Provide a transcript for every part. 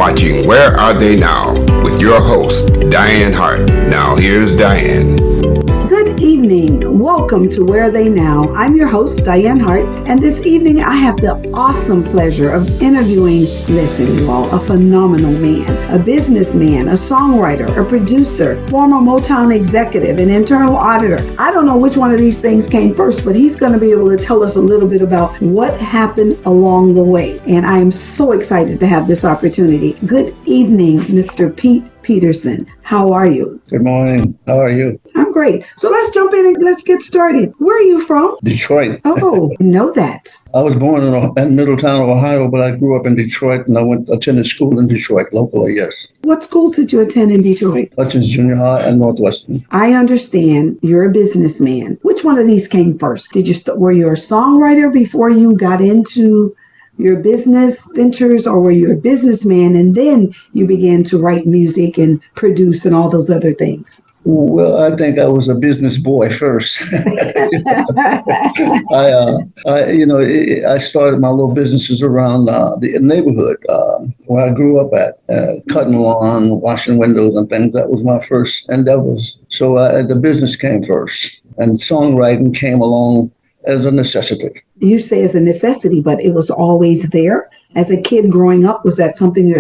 watching Where Are They Now with your host, Dianne Hart. Now here's Dianne. Good evening. Welcome to Where Are They Now? I'm your host, Dianne Hart, and this evening I have the awesome pleasure of interviewing, listen you all, a phenomenal man, a businessman, a songwriter, a producer, former Motown executive, an internal auditor. I don't know which one of these things came first, but he's going to be able to tell us a little bit about what happened along the way. And I am so excited to have this opportunity. Good evening, Mr. Pete Peterson. How are you? Good morning. How are you? I'm great. So let's jump in and let's get started. Where are you from? Detroit. Oh, know that. I was born in Middletown, Ohio, but I grew up in Detroit and I attended school in Detroit locally, yes. What schools did you attend in Detroit? Hutchins Junior High and Northwestern. I understand you're a businessman. Which one of these came first? Were you a songwriter before you got into your business ventures, or were you a businessman and then you began to write music and produce and all those other things? Well, I think I was a business boy first. I started my little businesses around the neighborhood where I grew up at, cutting lawn, washing windows and things. That was my first endeavors. So the business came first, and songwriting came along as a necessity. You say as a necessity, but it was always there. As a kid growing up, was that something you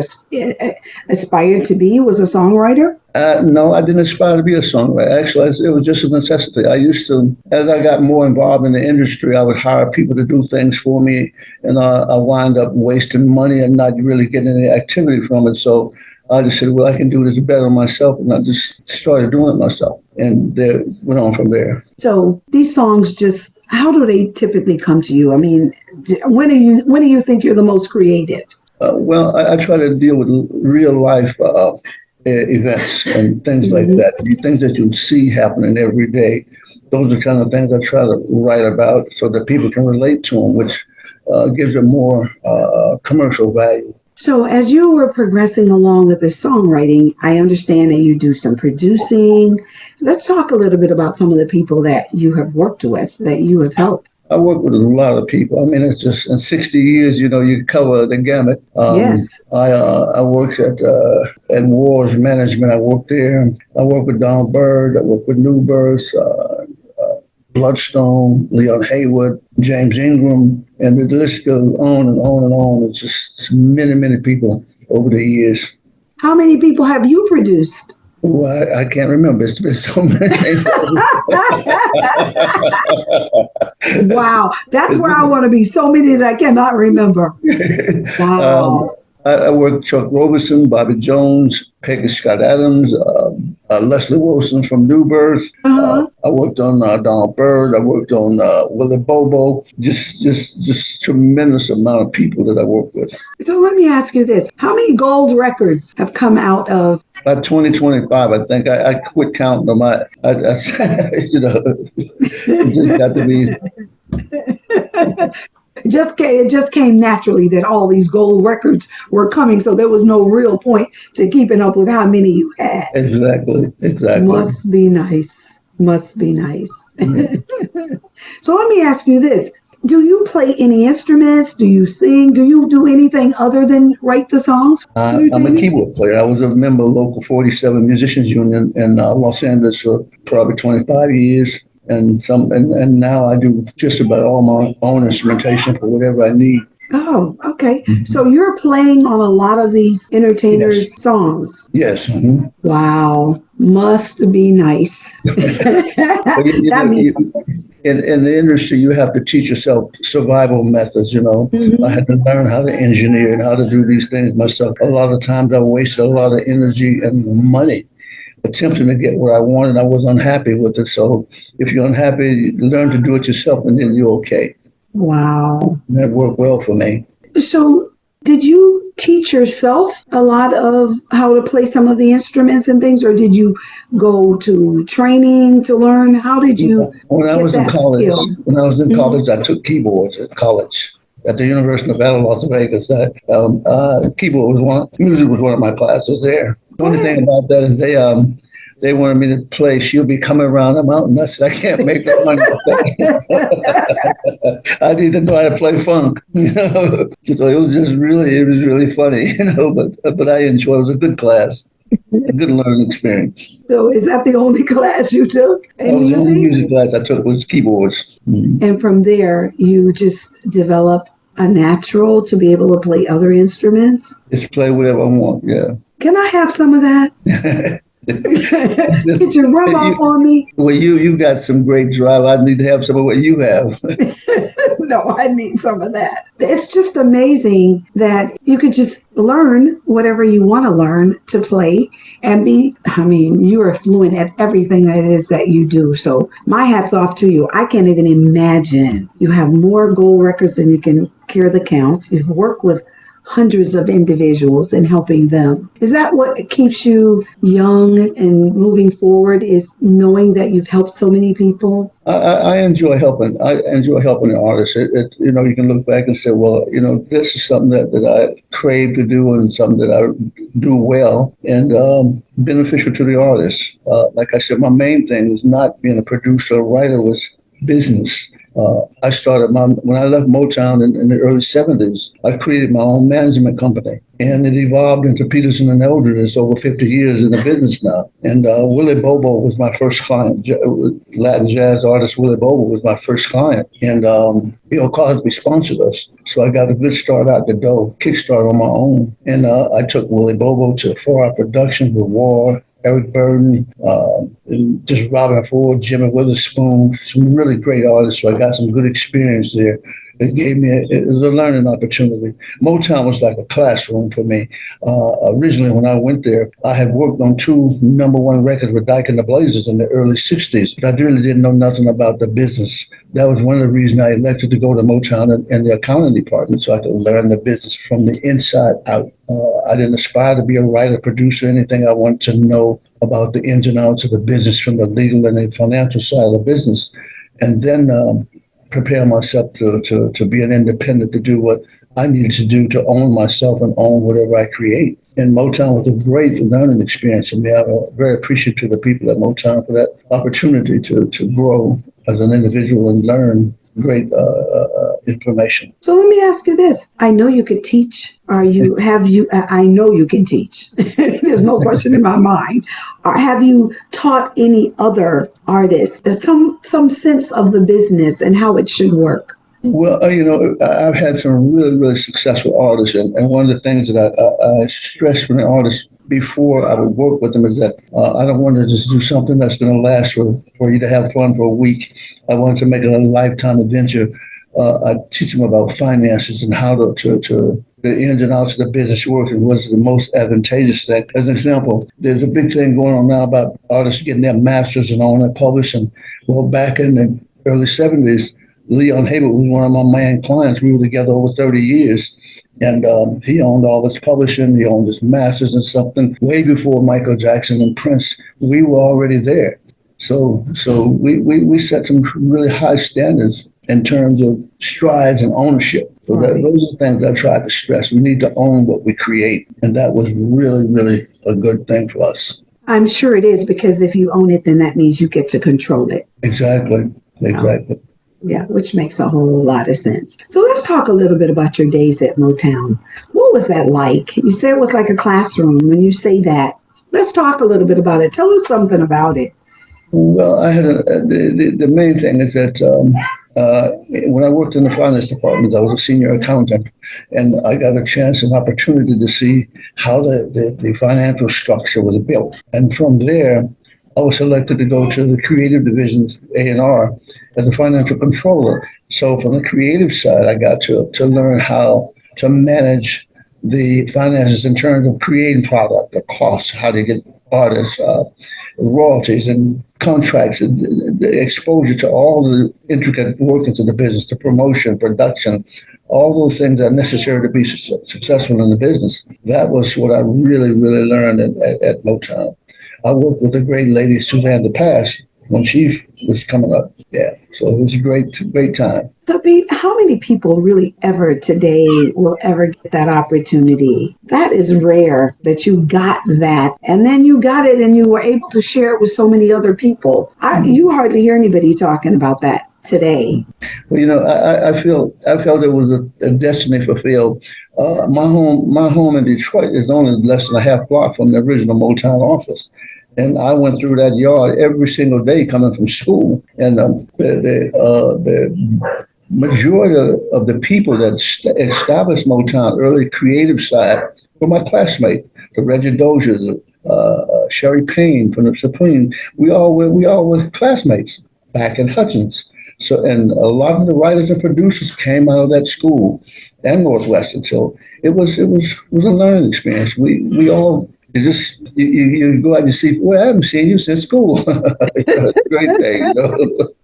aspired to be, was a songwriter? No, I didn't aspire to be a songwriter. Actually, it was just a necessity. I used to, as I got more involved in the industry, I would hire people to do things for me, and I wind up wasting money and not really getting any activity from it. So I just said, well, I can do this better myself, and I just started doing it myself, and went on from there. So these songs, just how do they typically come to you? I mean, when do you think you're the most creative? Well, I try to deal with real life events and things like that. Things that you see happening every day. Those are the kind of things I try to write about so that people can relate to them, which gives it more commercial value. So as you were progressing along with the songwriting, I understand that you do some producing. Let's talk a little bit about some of the people that you have worked with, that you have helped. I work with a lot of people. I mean, it's just in 60 years, you cover the gamut. Yes. I worked at Wars Management. I worked there. I worked with Donald Byrd. I worked with Newbirth, Bloodstone, Leon Haywood, James Ingram, and the list goes on and on and on. It's just many, many people over the years. How many people have you produced? Oh, I can't remember. It's been so many. Wow. That's where I want to be. So many that I cannot remember. Wow. I worked with Chuck Roberson, Bobby Jones, Peggy Scott Adams, Leslie Wilson from Newbirth. I worked on Donald Byrd. I worked on Willie Bobo. Just tremendous amount of people that I worked with. So let me ask you this. How many gold records have come out of? By 2025, I think. I quit counting them. It just got to be... It just came naturally that all these gold records were coming, so there was no real point to keeping up with how many you had. Exactly. Must be nice. Mm-hmm. So let me ask you this. Do you play any instruments? Do you sing? Do you do anything other than write the songs? I'm a keyboard player. I was a member of Local 47 Musicians Union in Los Angeles for probably 25 years. And now I do just about all my own instrumentation for whatever I need. Oh, okay. Mm-hmm. So you're playing on a lot of these entertainers' songs. Yes. Mm-hmm. Wow. Must be nice. In the industry, you have to teach yourself survival methods, Mm-hmm. I had to learn how to engineer and how to do these things myself. A lot of times I wasted a lot of energy and money attempting to get what I wanted. I was unhappy with it. So if you're unhappy, learn to do it yourself and then you're okay. Wow. And that worked well for me. So did you teach yourself a lot of how to play some of the instruments and things, or did you go to training to learn? How did you When I was in college, Mm-hmm. I took keyboards at college. At the University of Nevada, Las Vegas, music was one of my classes there. The only thing about that is they wanted me to play She'll Be Coming Around the Mountain. I said, I can't make no money off that. I need to know how to play funk. So it was really funny, but I enjoyed it. It was a good class. A good learning experience. So is that the only class you took in music? The only music class I took was keyboards. Mm-hmm. And from there, you just develop a natural to be able to play other instruments? Just play whatever I want, yeah. Can I have some of that? Could you rub off on me? Well, you got some great drive. I need to have some of what you have. No, I need some of that. It's just amazing that you could just learn whatever you want to learn to play and you are fluent at everything that it is that you do. So my hat's off to you. I can't even imagine. You have more gold records than you can care the count. You've worked with hundreds of individuals and helping them. Is that what keeps you young and moving forward, is knowing that you've helped so many people? I enjoy helping. I enjoy helping the artists. You can look back and say, well, this is something that I crave to do and something that I do well and beneficial to the artists. Like I said, my main thing was not being a producer or writer, was business. I started when I left Motown in the early 70s, I created my own management company, and it evolved into Peterson and Eldridge. Over 50 years in the business now. And Willie Bobo was my first client. Latin jazz artist Willie Bobo was my first client. And Bill Cosby sponsored us. So I got a good start out the door, kickstart on my own. And I took Willie Bobo to 4-hour productions with War, Eric Burden, and just Robin Ford, Jimmy Witherspoon, some really great artists. So I got some good experience there. It was a learning opportunity. Motown was like a classroom for me. Originally, when I went there, I had worked on 2 #1 records with Dyke and the Blazers in the early 60s, but I really didn't know nothing about the business. That was one of the reasons I elected to go to Motown and the accounting department, so I could learn the business from the inside out. I didn't aspire to be a writer, producer, anything. I wanted to know about the ins and outs of the business from the legal and the financial side of the business. And then prepare myself to be an independent, to do what I needed to do to own myself and own whatever I create. And Motown was a great learning experience for me. I'm very appreciative to the people at Motown for that opportunity to grow as an individual and learn great information. So let me ask you this. I know you could teach. I know you can teach. There's no question in my mind. Have you taught any other artists some sense of the business and how it should work? Well, I've had some really, really successful artists. And one of the things that I stress from the artists before I would work with them is that I don't want to just do something that's going to last for you to have fun for a week. I want to make it a lifetime adventure. I teach them about finances and how to the ins and outs of the business work and what's the most advantageous thing. As an example, there's a big thing going on now about artists getting their masters and owning and publishing. Well, back in the early 70s, Leon Habert was one of my main clients. We were together over 30 years. And he owned all his publishing. He owned his masters and something. Way before Michael Jackson and Prince, we were already there. So we set some really high standards in terms of strides and ownership. So those are the things I tried to stress. We need to own what we create. And that was really, really a good thing for us. I'm sure it is, because if you own it, then that means you get to control it. Exactly. Yeah, which makes a whole lot of sense. So let's talk a little bit about your days at Motown. What was that like? You say it was like a classroom. When you say that, let's talk a little bit about it. Tell us something about it. Well, I had the main thing is that when I worked in the finance department, I was a senior accountant, and I got a chance, an opportunity to see how the financial structure was built. And from there, I was selected to go to the creative division's A&R as a financial controller. So from the creative side, I got to learn how to manage the finances in terms of creating product, the costs, how to get artists, royalties and contracts, and the exposure to all the intricate workings of the business, the promotion, production, all those things that are necessary to be successful in the business. That was what I really, really learned at Motown. I worked with a great lady, Suzanne DePass, when she was coming up. Yeah, so it was a great time. So, Pete, how many people really ever today will ever get that opportunity? That is rare that you got that, and then you got it and you were able to share it with so many other people. You hardly hear anybody talking about that today. Well, I felt it was a destiny fulfilled. My home in Detroit is only less than a half block from the original Motown office. And I went through that yard every single day coming from school. And the majority of the people that established Motown, early creative side, were my classmates, the Reggie Dozier, Sherry Payne from the Supreme. We all were classmates back in Hutchins. So, and a lot of the writers and producers came out of that school and Northwestern. So it was a learning experience. We all, you go out and see, well, I haven't seen you since school. Great day,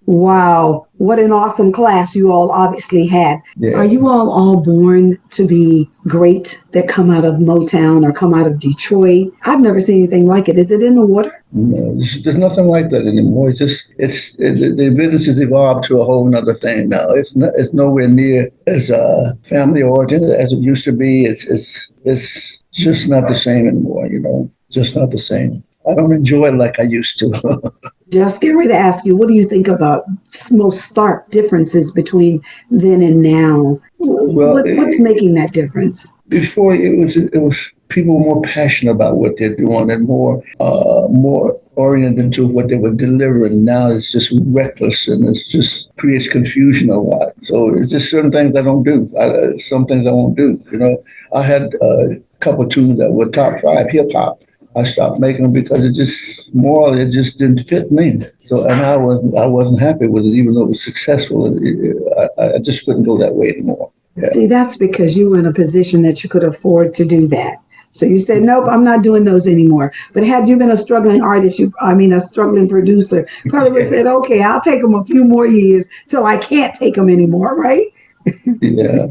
Wow, what an awesome class you all obviously had. Yeah. Are you all born to be great that come out of Motown or come out of Detroit? I've never seen anything like it. Is it in the water? No, there's nothing like that anymore. The business has evolved to a whole nother thing now. It's nowhere near as family oriented as it used to be. It's just not the same anymore, just not the same. I don't enjoy it like I used to. Just getting ready to ask you, what do you think are the most stark differences between then and now? Well, what's making that difference? Before it was people were more passionate about what they're doing and more oriented to what they were delivering. Now it's just reckless and it just creates confusion a lot. So it's just certain things I don't do. Some things I won't do. I had a couple of tunes that were top 5 hip hop. I stopped making them because it just didn't fit me. So, and I wasn't happy with it, even though it was successful. I just couldn't go that way anymore. Yeah. See, that's because you were in a position that you could afford to do that. So you said, nope, I'm not doing those anymore. But had you been a struggling artist, a struggling producer, probably would have said, okay, I'll take them a few more years till I can't take them anymore, right? Yeah.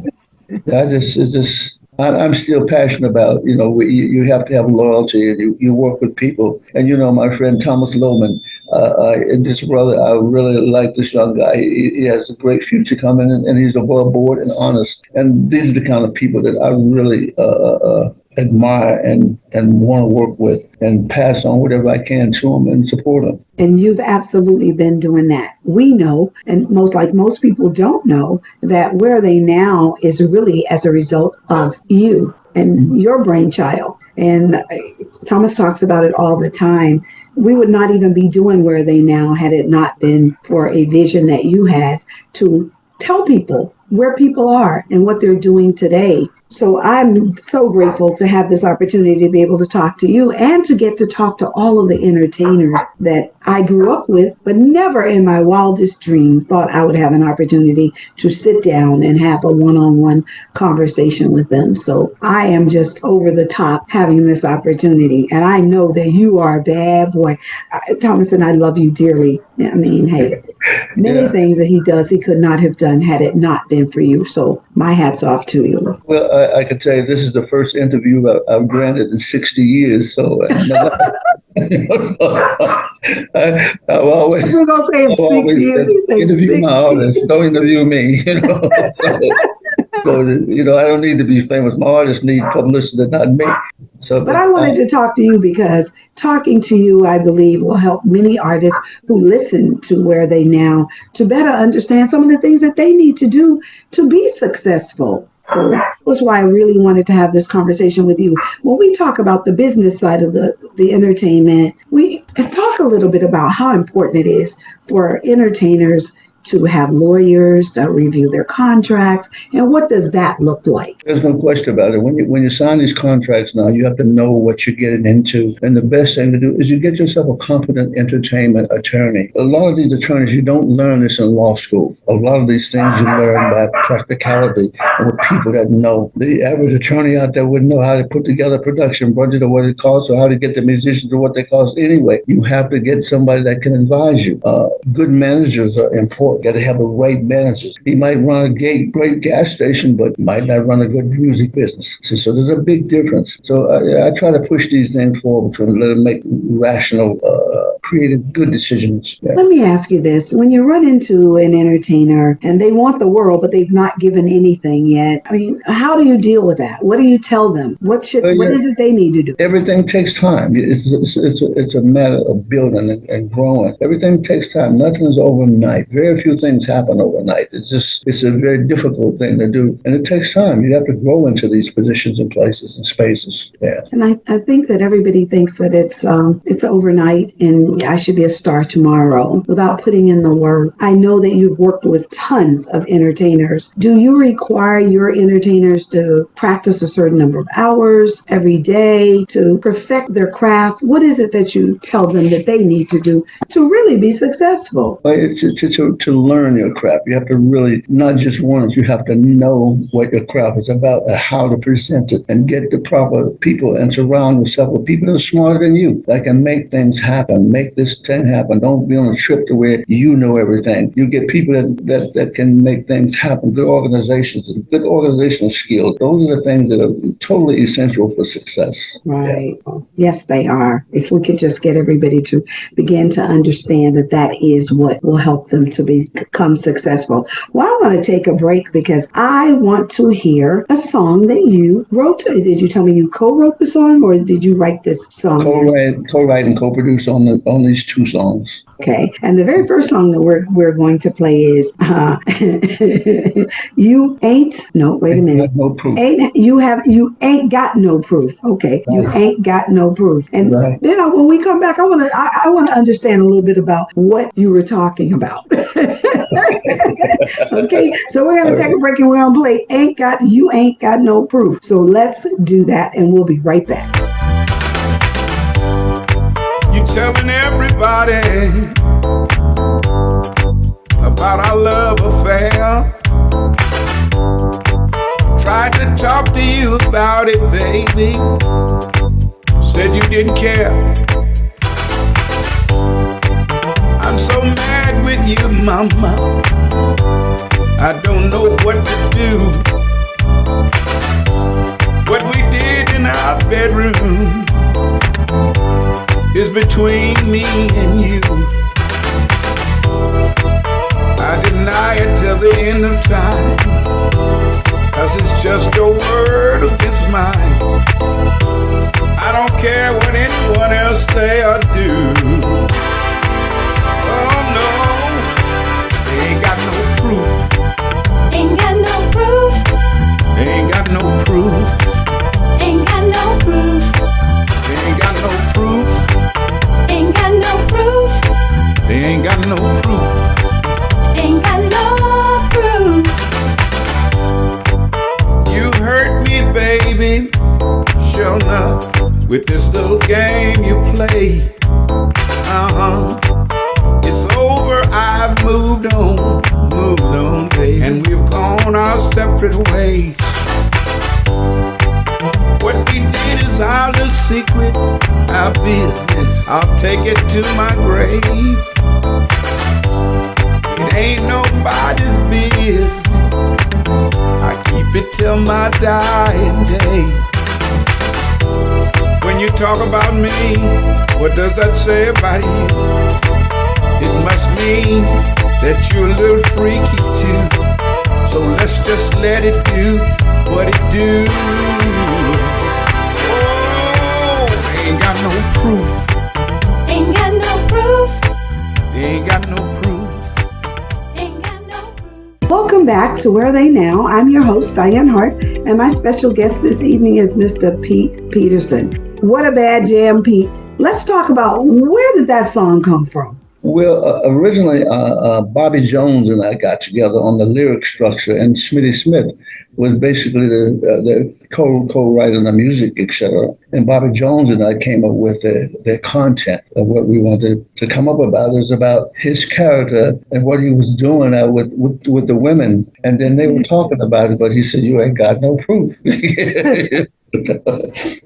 I'm still passionate about, you have to have loyalty and you work with people. And, my friend Thomas Lohman, and this brother, I really like this young guy. He has a great future coming and he's above board and honest. And these are the kind of people that I really admire and want to work with and pass on whatever I can to them and support them. And you've absolutely been doing that. We know, and most people don't know, that Where They Now is really as a result of you and your brainchild. And Thomas talks about it all the time. We would not even be doing Where They Now had it not been for a vision that you had to tell people where people are and what they're doing today. So I'm so grateful to have this opportunity to be able to talk to you and to get to talk to all of the entertainers that I grew up with, but never in my wildest dream thought I would have an opportunity to sit down and have a one-on-one conversation with them. So I am just over the top having this opportunity. And I know that you are a bad boy. Thomas, and I love you dearly. I mean, hey, many things that he does, he could not have done had it not been for you. So my hat's off to you. Well, I can tell you this is the first interview I've granted in 60 years. So I've always interview my artists. Don't interview me. So I don't need to be famous. My artists need publicity, not me. So, but I wanted to talk to you because talking to you, I believe, will help many artists who listen to Where They Now to better understand some of the things that they need to do to be successful. So that's why I really wanted to have this conversation with you. When we talk about the business side of the entertainment, we talk a little bit about how important it is for entertainers to have lawyers to review their contracts, and what does that look like? There's no question about it. When you sign these contracts now, you have to know what you're getting into, and the best thing to do is you get yourself a competent entertainment attorney. A lot of these attorneys, you don't learn this in law school. A lot of these things you learn by practicality and with people that know. The average attorney out there wouldn't know how to put together a production budget or what it costs or how to get the musicians or what they cost anyway. You have to get somebody that can advise you. Good managers are important. network. Got to have the right managers. He might run a great gas station, but might not run a good music business. So there's a big difference. So I try to push these things forward to let them make rational, creative, good decisions. Yeah. Let me ask you this. When you run into an entertainer and they want the world, but they've not given anything yet, I mean, how do you deal with that? What do you tell them? What is it they need to do? Everything takes time. It's a matter of building and growing. Everything takes time. Nothing's overnight. Very few things happen overnight. It's a very difficult thing to do. And it takes time. You have to grow into these positions and places and spaces. Yeah. And I think that everybody thinks that it's overnight and I should be a star tomorrow without putting in the work. I know that you've worked with tons of entertainers. Do you require your entertainers to practice a certain number of hours every day to perfect their craft? What is it that you tell them that they need to do to really be successful? Well, to learn your craft, you have to really, not just once, you have to know what your craft is about and how to present it and get the proper people and surround yourself with people that are smarter than you, that can make things happen, make this thing happen. Don't be on a trip to where you know everything. You get people that can make things happen, good organizations, good organizational skills. Those are the things that are totally essential for success. Right. Yeah. Yes, they are. If we could just get everybody to begin to understand that is what will help them to become successful. Well, I want to take a break because I want to hear a song that you wrote. Did you tell me you co-wrote the song or did you write this song? Co-write and co-produce on these two songs. Okay. And the very first song that we're going to play is You Ain't Wait a minute. No proof. You ain't got no proof. Okay. Right. You ain't got no proof. And right. Then when we come back, I want to understand a little bit about what you were talking about. Okay. So we're going to take a break and we're going to play You Ain't Got No Proof. So let's do that and we'll be right back. You telling everybody about our love affair. Tried to talk to you about it, baby. Said you didn't care. I'm so mad with you, mama. I don't know what to do. What we did in our bedroom is between me and you. I deny it till the end of time, 'cause it's just your word against mine. I don't care what anyone else say or do. Oh no, they ain't got no proof. Ain't got no proof. They ain't got no proof. Ain't got no proof. They ain't got no proof. Ain't got no proof. They ain't got no proof. Ain't got no proof. You hurt me, baby, sure enough, with this little game you play. It's over, I've moved on, baby, and we've gone our separate ways. What we did is our little secret, our business. I'll take it to my grave. It ain't nobody's business. I keep it till my dying day. When you talk about me, what does that say about you? It must mean that you're a little freaky too. So let's just let it do what it do. Oh, ain't got no proof. Ain't got no proof. Ain't got no proof. Welcome back to Where Are They Now? I'm your host, Dianne Hart, and my special guest this evening is Mr. Pete Peterson. What a bad jam, Pete. Let's talk about where did that song come from? Well, originally, Bobby Jones and I got together on the lyric structure, and Smitty Smith was basically the co-writer the music, etc. And Bobby Jones and I came up with the content of what we wanted to come up about. It was about his character and what he was doing with the women. And then they were talking about it, but he said, "You ain't got no proof." It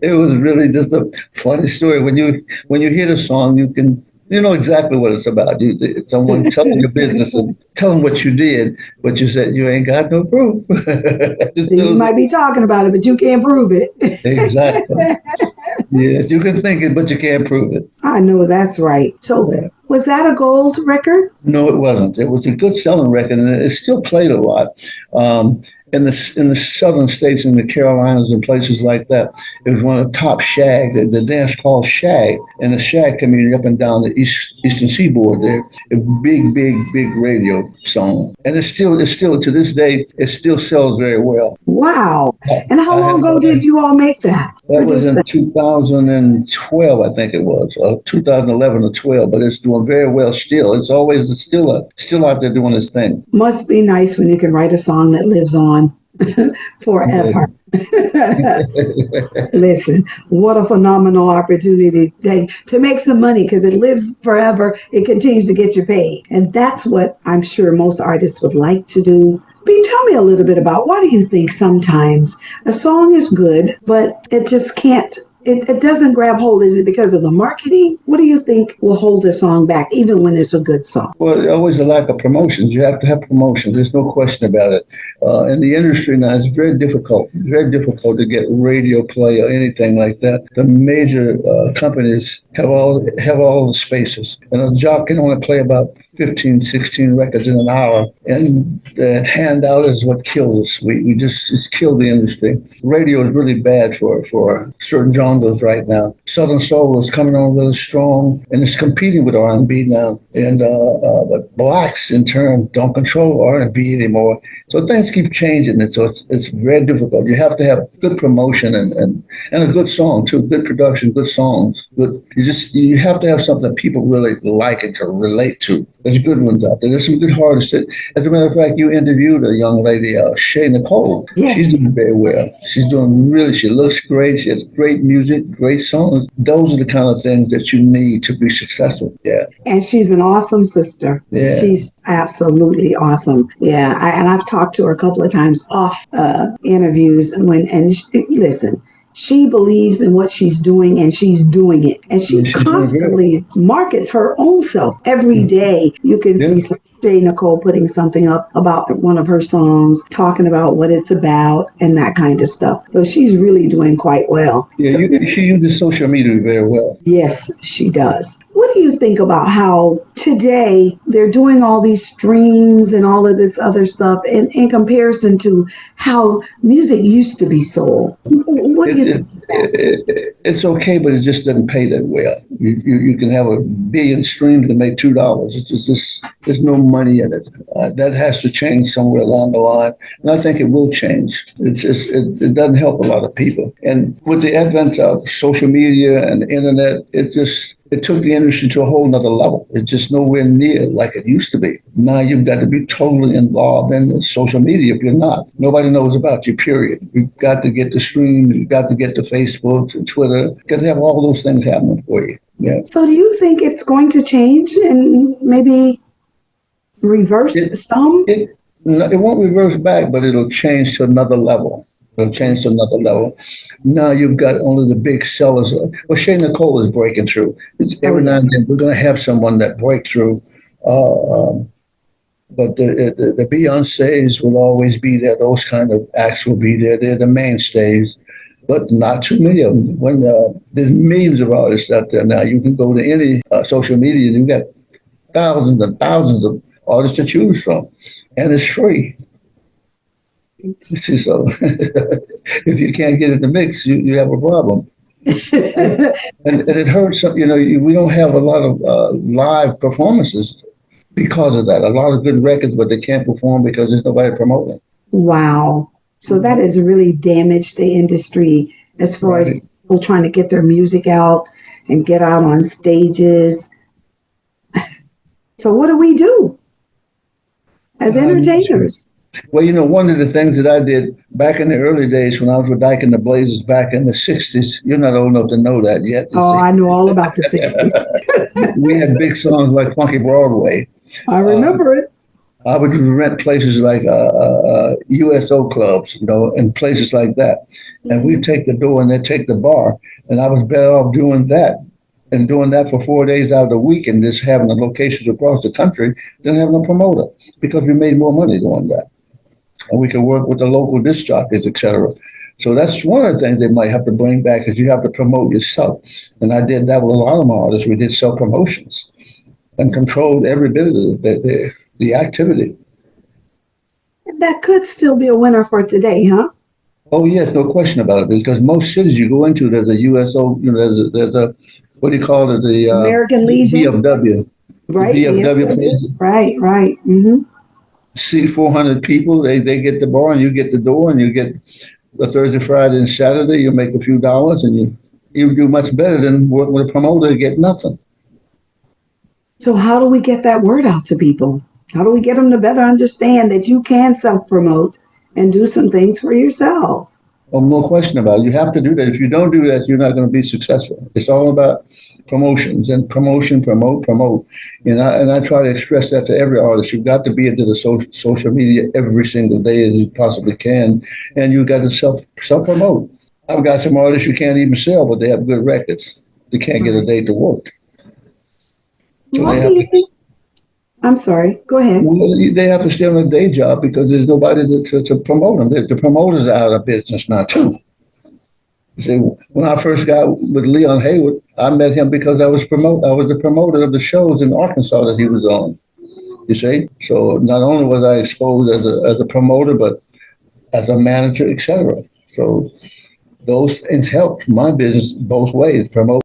was really just a funny story. When you hear the song, you can You know exactly what it's about. Someone telling your business and telling what you did, but you said you ain't got no proof. So you might be talking about it, but you can't prove it. Exactly. Yes, you can think it, but you can't prove it. I know that's right. So Yeah. was that a gold record? No, it wasn't. It was a good selling record, and it's still played a lot. In the southern states, in the Carolinas and places like that, it was one of the top shag. The dance called shag, and the shag community up and down the eastern seaboard there. A big radio song, and it's still to this day it still sells very well. Wow. And how long ago did you all make that? That was Produce in that? 2012, I think it was, 2011 or 12. But it's doing very well still. It's still out there doing its thing. Must be nice when you can write a song that lives on forever. Listen, what a phenomenal opportunity to make some money, because it lives forever. It continues to get you paid. And that's what I'm sure most artists would like to do. Pete, tell me a little bit about, why do you think sometimes a song is good, but it just can't, it doesn't grab hold? Is it because of the marketing? What do you think will hold a song back, even when it's a good song? Well, always a lack of promotions. You have to have promotions. There's no question about it. In the industry now, it's very difficult to get radio play or anything like that. The major companies have all the spaces, and a jock can only play about 15, 16 records in an hour, and the handout is what kills us. It's killed the industry. Radio is really bad for certain genres right now. Southern soul is coming on really strong, and it's competing with R&B now. And but blacks in turn don't control R&B anymore. So things keep changing, and so it's very difficult. You have to have good promotion and a good song too, good production, good songs. You have to have something that people really like and can relate to. There's good ones out there. There's some good artists. As a matter of fact, you interviewed a young lady, Shay Nicole. Yes. She's doing very well. She's doing really, she looks great. She has great music, great songs. Those are the kind of things that you need to be successful. Yeah. And she's an awesome sister. Yeah. She's absolutely awesome. Yeah. And I've talked to her a couple of times off interviews listen, she believes in what she's doing, and she's doing it. And she constantly markets her own self every day. You can see Shay Nicole putting something up about one of her songs, talking about what it's about and that kind of stuff. So she's really doing quite well. Yeah, she uses social media very well. Yes, she does. What do you think about how today they're doing all these streams and all of this other stuff in comparison to how music used to be sold? What do you think? It's okay, but it just doesn't pay that well. You can have 1 billion streams and make $2. It's just there's no money in it. That has to change somewhere along the line, and I think it will change. It doesn't help a lot of people. And with the advent of social media and the internet, it took the industry to a whole nother level. It's just nowhere near like it used to be. Now you've got to be totally involved in the social media. If you're not, nobody knows about you, period. You've got to get the stream, you've got to get the Facebook and Twitter. You've got to have all those things happening for you. Yeah. So do you think it's going to change and maybe reverse some? It won't reverse back, but it'll change to another level. Now you've got only the big sellers. Well, Shay Nicole is breaking through. Every now and then we're going to have someone that break through. But the Beyoncés will always be there. Those kind of acts will be there. They're the mainstays, but not too many of them. When there's millions of artists out there now, you can go to any social media and you've got thousands and thousands of artists to choose from, and it's free. So if you can't get in the mix, you have a problem. and it hurts. We don't have a lot of live performances because of that. A lot of good records, but they can't perform because there's nobody promoting. Wow. So that has really damaged the industry as far as people trying to get their music out and get out on stages. So what do we do as entertainers? Well, one of the things that I did back in the early days when I was with Dyke and the Blazers back in the 60s, you're not old enough to know that yet. Oh, I know all about the 60s. We had big songs like Funky Broadway. I remember it. I would rent places like USO clubs, and places like that. And we'd take the door and they'd take the bar. And I was better off doing that and doing that for 4 days out of the week and just having the locations across the country than having a promoter because we made more money doing that. And we can work with the local disc jockeys, et cetera. So that's one of the things they might have to bring back is you have to promote yourself. And I did that with a lot of my artists. We did self-promotions and controlled every bit of the activity. That could still be a winner for today, huh? Oh, yes, no question about it. Because most cities you go into, there's a USO, there's a what do you call it? The American Legion. VFW. Right. VFW. Right. Mm-hmm. See 400 people, they get the bar and you get the door and you get a Thursday, Friday, and Saturday, you make a few dollars and you do much better than working with a promoter to get nothing. So how do we get that word out to people? How do we get them to better understand that you can self-promote and do some things for yourself? Well, no question about it. You have to do that. If you don't do that, you're not going to be successful. It's all about promotions and promote. And I try to express that to every artist. You've got to be into the social media every single day as you possibly can. And you've got to self-promote. I've got some artists you can't even sell, but they have good records. They can't get a day to work. So What do you think? I'm sorry. Go ahead. They have to stay on a day job because there's nobody to promote them. The promoters are out of business now, too. See, when I first got with Leon Haywood, I met him because I was the promoter of the shows in Arkansas that he was on. You see? So not only was I exposed as a promoter, but as a manager, etc. So those things helped my business both ways, promote